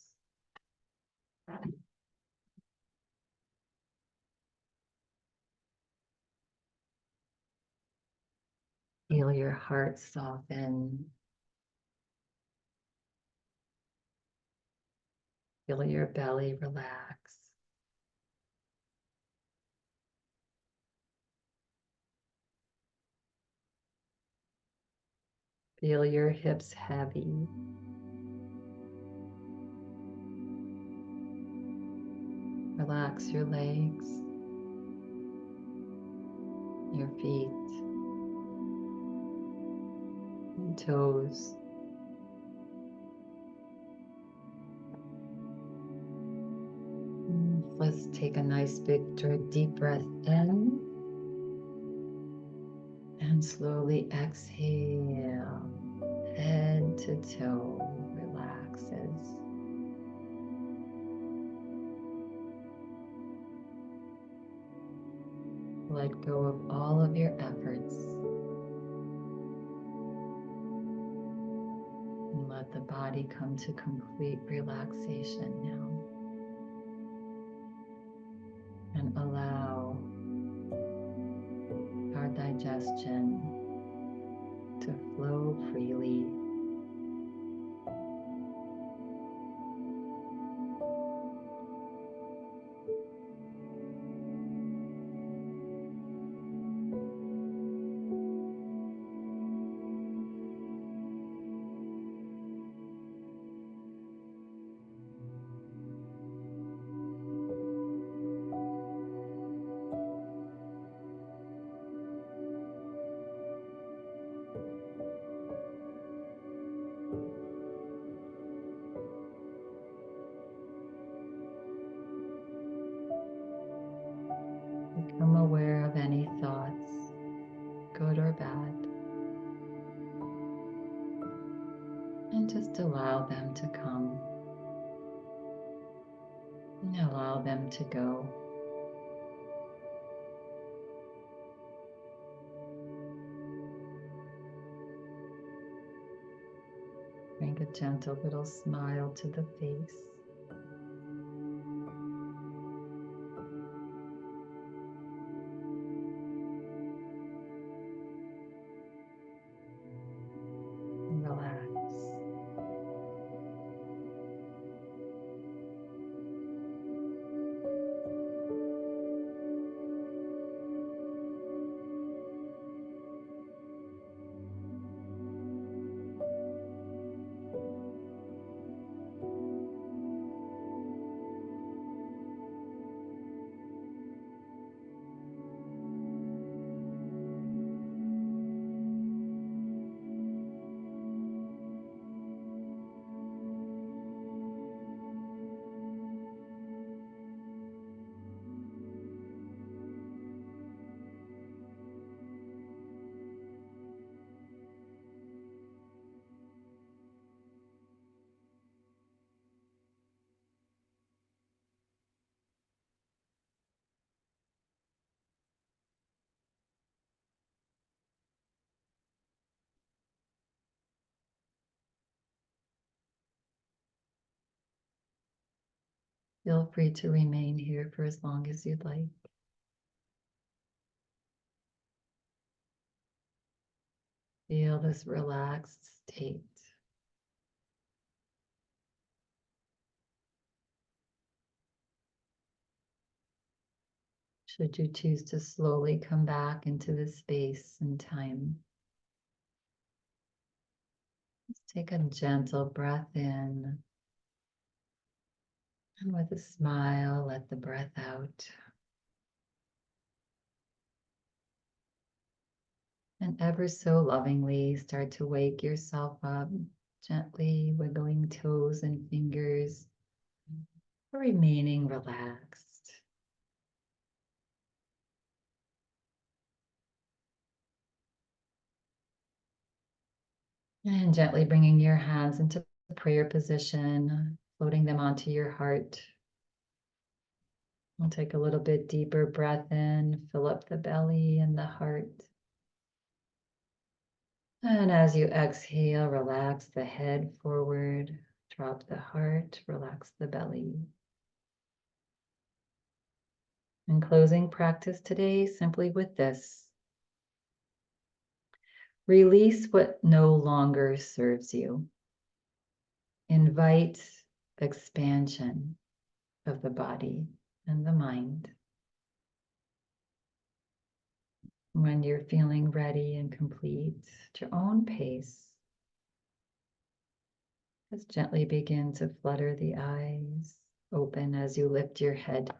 Speaker 1: Feel your heart soften. Feel your belly relax. Feel your hips heavy. Relax your legs, your feet, and toes. Let's take a nice big deep breath in and slowly exhale. Head to toe relaxes. Let go of all of your efforts. And let the body come to complete relaxation now. And allow our digestion to flow freely. I'm aware of any thoughts, good or bad, and just allow them to come and allow them to go. Bring a gentle little smile to the face. Relax. Feel free to remain here for as long as you'd like. Feel this relaxed state. Should you choose to slowly come back into this space and time, just take a gentle breath in. And with a smile, let the breath out. And ever so lovingly start to wake yourself up, gently wiggling toes and fingers, remaining relaxed. And gently bringing your hands into prayer position, floating them onto your heart. We'll take a little bit deeper breath in, fill up the belly and the heart. And as you exhale, relax the head forward, drop the heart, relax the belly. In closing practice today, simply with this: release what no longer serves you. Invite expansion of the body and the mind. When you're feeling ready and complete at your own pace, just gently begin to flutter the eyes open as you lift your head.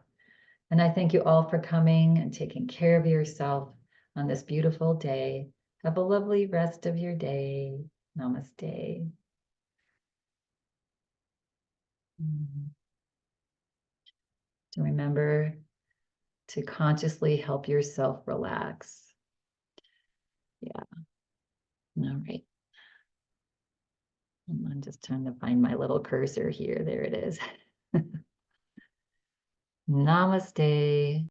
Speaker 1: And I thank you all for coming and taking care of yourself on this beautiful day. Have a lovely rest of your day. Namaste. To remember to consciously help yourself relax. Yeah. All right. I'm just trying to find my little cursor here. There it is. Namaste.